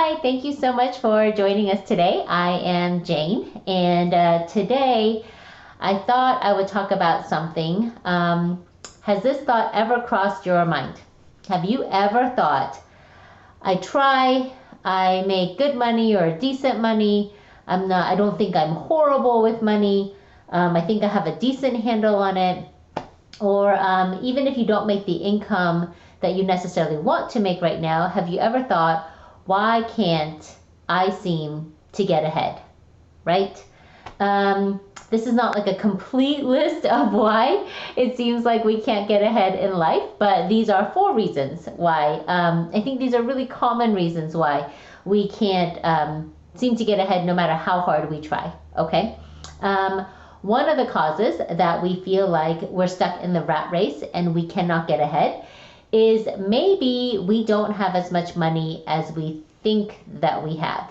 Hi, thank you so much for joining us today. I am Jane, and today I thought I would talk about something. Has this thought ever crossed your mind? Have you ever thought, I make good money or decent money. I don't think I'm horrible with money. I think I have a decent handle on it. Or even if you don't make the income that you necessarily want to make right now, have you ever thought, why can't I seem to get ahead, right? This is not like a complete list of why it seems like we can't get ahead in life, but these are 4 reasons why. I think these are really common reasons why we can't seem to get ahead no matter how hard we try, okay? One of the causes that we feel like we're stuck in the rat race and we cannot get ahead is maybe we don't have as much money as we think that we have.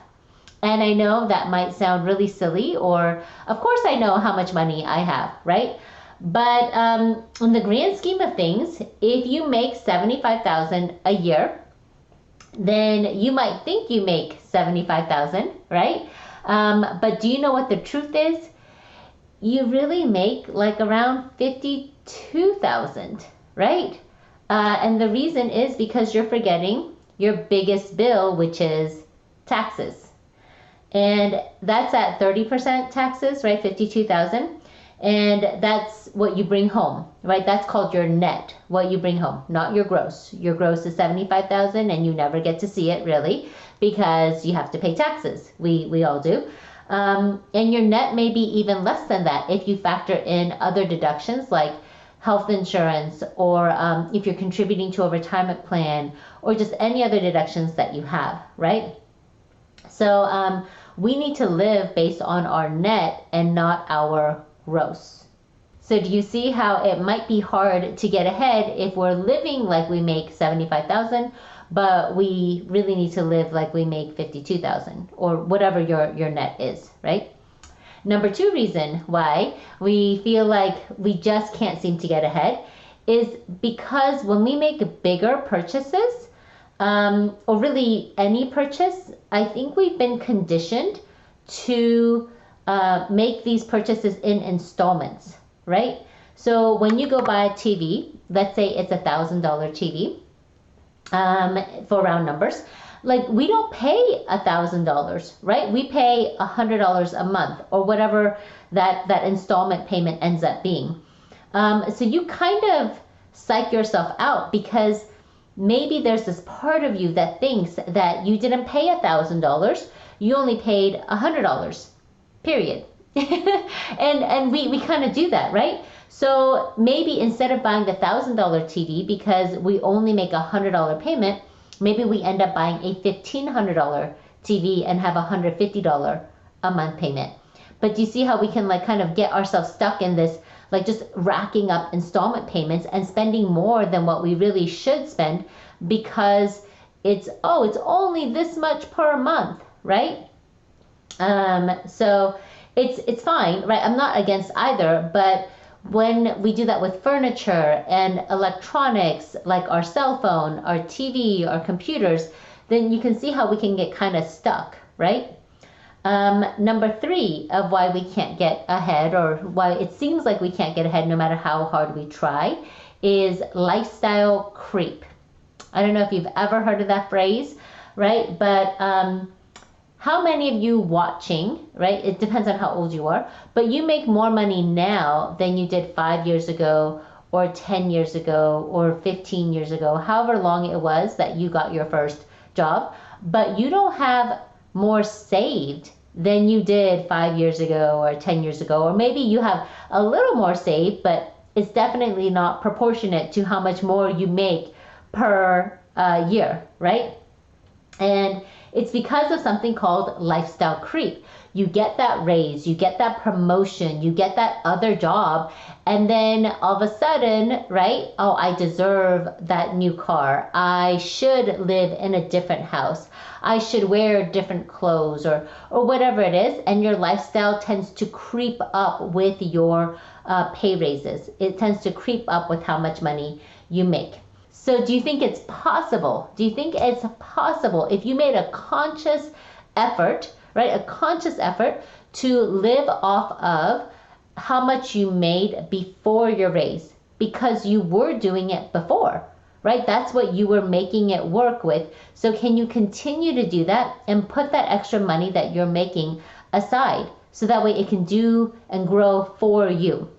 And I know that might sound really silly, or of course I know how much money I have, right? But in the grand scheme of things, if you make $75,000 a year, then you might think you make $75,000, right? But do you know what the truth is? You really make like around $52,000, right? And the reason is because you're forgetting your biggest bill, which is taxes. And that's at 30% taxes, right? 52,000. And that's what you bring home, right? That's called your net, what you bring home, not your gross. Your gross is 75,000 and you never get to see it really because you have to pay taxes. We all do. And your net may be even less than that if you factor in other deductions like health insurance, or if you're contributing to a retirement plan, or just any other deductions that you have, right? So we need to live based on our net and not our gross. So do you see how it might be hard to get ahead if we're living like we make 75,000, but we really need to live like we make 52,000 or whatever your net is, right? Number 2 reason why we feel like we just can't seem to get ahead is because when we make bigger purchases, or really any purchase, I think we've been conditioned to make these purchases in installments, right? So when you go buy a TV, let's say it's $1,000 TV, for round numbers, like we don't pay $1,000, right? We pay $100 a month or whatever that installment payment ends up being. So you kind of psych yourself out because maybe there's this part of you that thinks that you didn't pay $1,000, you only paid $100, period. and we kind of do that, right? So maybe instead of buying the $1,000 TV because we only make $100 payment, maybe we end up buying a $1,500 TV and have $150 a month payment. But do you see how we can like kind of get ourselves stuck in this, like just racking up installment payments and spending more than what we really should spend because it's only this much per month, right? So it's fine, right? I'm not against either, but when we do that with furniture and electronics, like our cell phone, our TV, our computers, then you can see how we can get kind of stuck, right? Number 3 of why we can't get ahead, or why it seems like we can't get ahead no matter how hard we try, is lifestyle creep. I don't know if you've ever heard of that phrase, right? But how many of you watching, right? It depends on how old you are, but you make more money now than you did 5 years ago, or 10 years ago, or 15 years ago, however long it was that you got your first job, but you don't have more saved than you did 5 years ago or 10 years ago, or maybe you have a little more saved, but it's definitely not proportionate to how much more you make per year, right? And it's because of something called lifestyle creep. You get that raise, you get that promotion, you get that other job, and then all of a sudden, right? Oh, I deserve that new car. I should live in a different house. I should wear different clothes, or whatever it is, and your lifestyle tends to creep up with your pay raises. It tends to creep up with how much money you make. So do you think it's possible? Do you think it's possible if you made a conscious effort, right? A conscious effort to live off of how much you made before your raise because you were doing it before, right? That's what you were making it work with. So can you continue to do that and put that extra money that you're making aside so that way it can do and grow for you?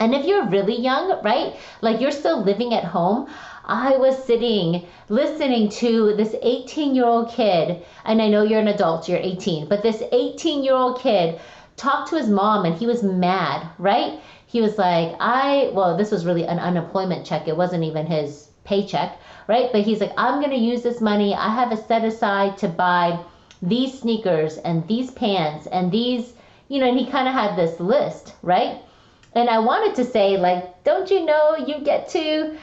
And if you're really young, right, like you're still living at home, I was sitting listening to this 18-year-old kid, and I know you're an adult, you're 18, but this 18-year-old kid talked to his mom and he was mad, right? He was like, well, this was really an unemployment check. It wasn't even his paycheck, right? But he's like, I'm going to use this money. I have it set aside to buy these sneakers and these pants and these, and he kind of had this list, right? And I wanted to say, like, don't you know you get to,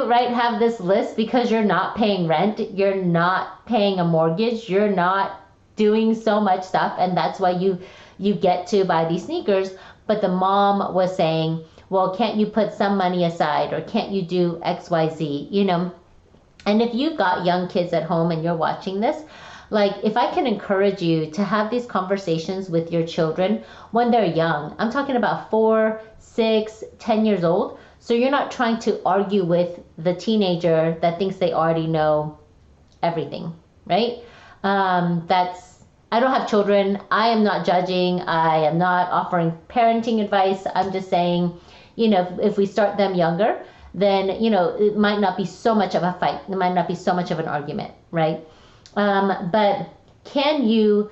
right, have this list because you're not paying rent, you're not paying a mortgage, you're not doing so much stuff, and that's why you get to buy these sneakers. But the mom was saying, well, can't you put some money aside, or can't you do XYZ, And if you've got young kids at home and you're watching this, like, if I can encourage you to have these conversations with your children when they're young, I'm talking about 4, 6, 10 years old. So you're not trying to argue with the teenager that thinks they already know everything, right? I don't have children. I am not judging. I am not offering parenting advice. I'm just saying, if we start them younger, then, it might not be so much of a fight. It might not be so much of an argument, right? But can you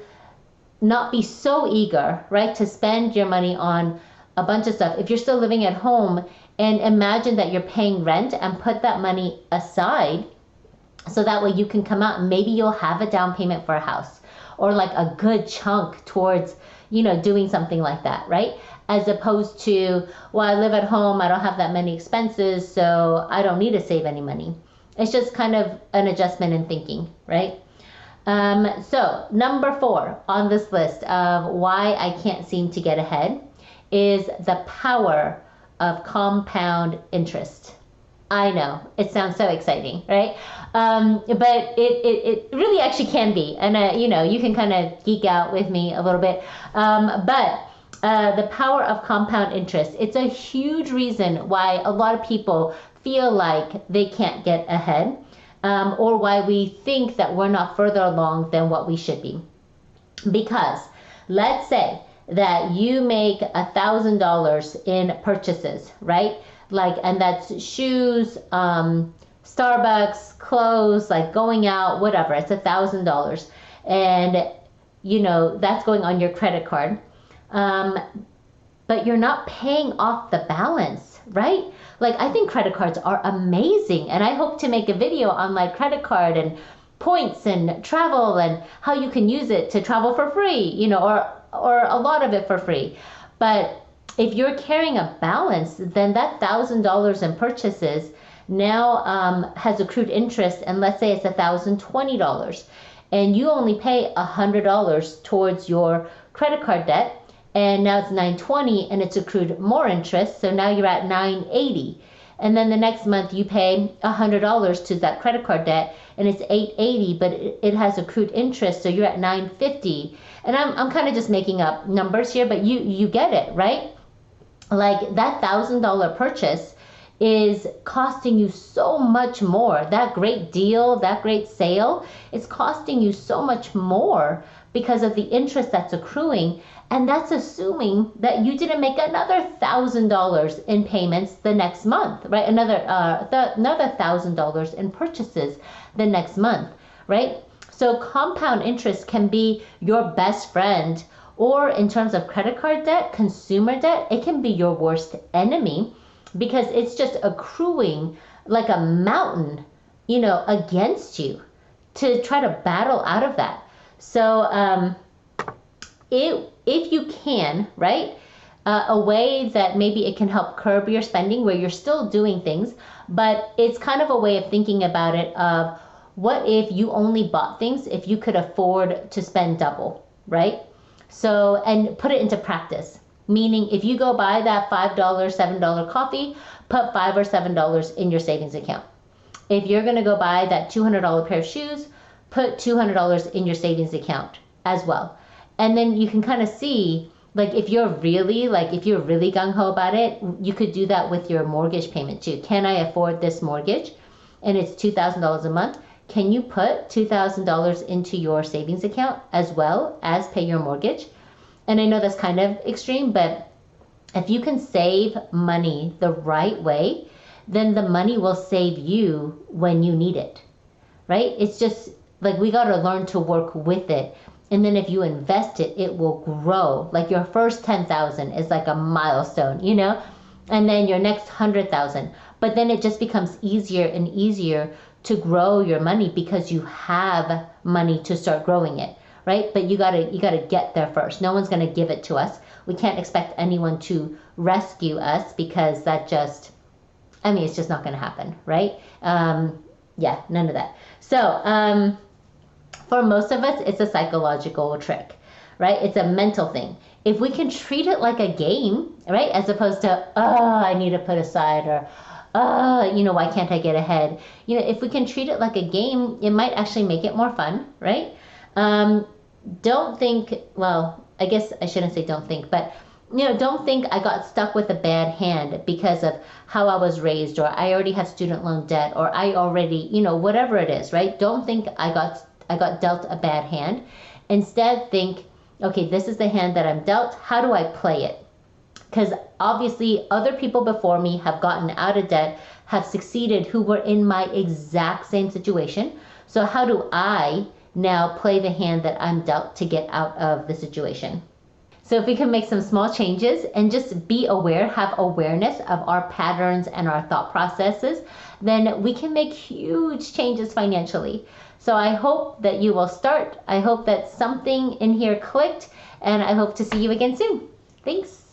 not be so eager, right, to spend your money on a bunch of stuff if you're still living at home, and imagine that you're paying rent and put that money aside so that way you can come out and maybe you'll have a down payment for a house, or like a good chunk towards, doing something like that, right? As opposed to, well, I live at home, I don't have that many expenses, so I don't need to save any money. It's just kind of an adjustment in thinking, right? So number 4 on this list of why I can't seem to get ahead is the power of compound interest. I know, it sounds so exciting, right? But it really actually can be. And, you can kind of geek out with me a little bit. But the power of compound interest, it's a huge reason why a lot of people feel like they can't get ahead, or why we think that we're not further along than what we should be. Because let's say that you make $1,000 in purchases, right? And that's shoes, Starbucks, clothes, like going out, whatever. It's $1,000, and that's going on your credit card. But you're not paying off the balance, right? I think credit cards are amazing, and I hope to make a video on credit card and points and travel and how you can use it to travel for free, or a lot of it for free. But if you're carrying a balance, then that $1,000 in purchases now has accrued interest, and let's say it's $1,020, and you only pay $100 towards your credit card debt, and now it's $920 and it's accrued more interest, so now you're at $980. And then the next month you pay $100 to that credit card debt, and it's $880, but it has accrued interest, so you're at $950. And I'm kind of just making up numbers here, but you get it, right? That $1,000 purchase is costing you so much more. That great deal, that great sale, it's costing you so much more because of the interest that's accruing. And that's assuming that you didn't make another $1,000 in payments the next month, right? Another $1,000 in purchases the next month, right? So compound interest can be your best friend, or in terms of credit card debt, consumer debt, it can be your worst enemy, because it's just accruing like a mountain, against you to try to battle out of that. So if you can, right, a way that maybe it can help curb your spending where you're still doing things, but it's kind of a way of thinking about it of, what if you only bought things if you could afford to spend double, right? So, and put it into practice. Meaning if you go buy that $5, $7 coffee, put $5 or $7 in your savings account. If you're going to go buy that $200 pair of shoes, put $200 in your savings account as well. And then you can kind of see, like if you're really gung-ho about it, you could do that with your mortgage payment too. Can I afford this mortgage? And it's $2,000 a month. Can you put $2,000 into your savings account as well as pay your mortgage? And I know that's kind of extreme, but if you can save money the right way, then the money will save you when you need it, right? It's just like we got to learn to work with it. And then if you invest it, it will grow. Like your first 10,000 is like a milestone, you know? And then your next 100,000. But then it just becomes easier and easier to grow your money because you have money to start growing it, right? But you gotta get there first. No one's gonna give it to us. We can't expect anyone to rescue us because that just, I mean, it's just not gonna happen, right? Yeah, none of that. So for most of us, it's a psychological trick, right? It's a mental thing. If we can treat it like a game, right? As opposed to, oh, I need to put aside, or, oh, you know, why can't I get ahead? You know, if we can treat it like a game, it might actually make it more fun, right? Don't think, well, I guess I shouldn't say don't think, but, you know, don't think I got stuck with a bad hand because of how I was raised, or I already have student loan debt, or I already, you know, whatever it is, right? Don't think I got dealt a bad hand. Instead, think, okay, this is the hand that I'm dealt. How do I play it? Because obviously other people before me have gotten out of debt, have succeeded, who were in my exact same situation. So how do I now play the hand that I'm dealt to get out of the situation? So if we can make some small changes and just be aware, have awareness of our patterns and our thought processes, then we can make huge changes financially. So I hope that you will start. I hope that something in here clicked, and I hope to see you again soon. Thanks.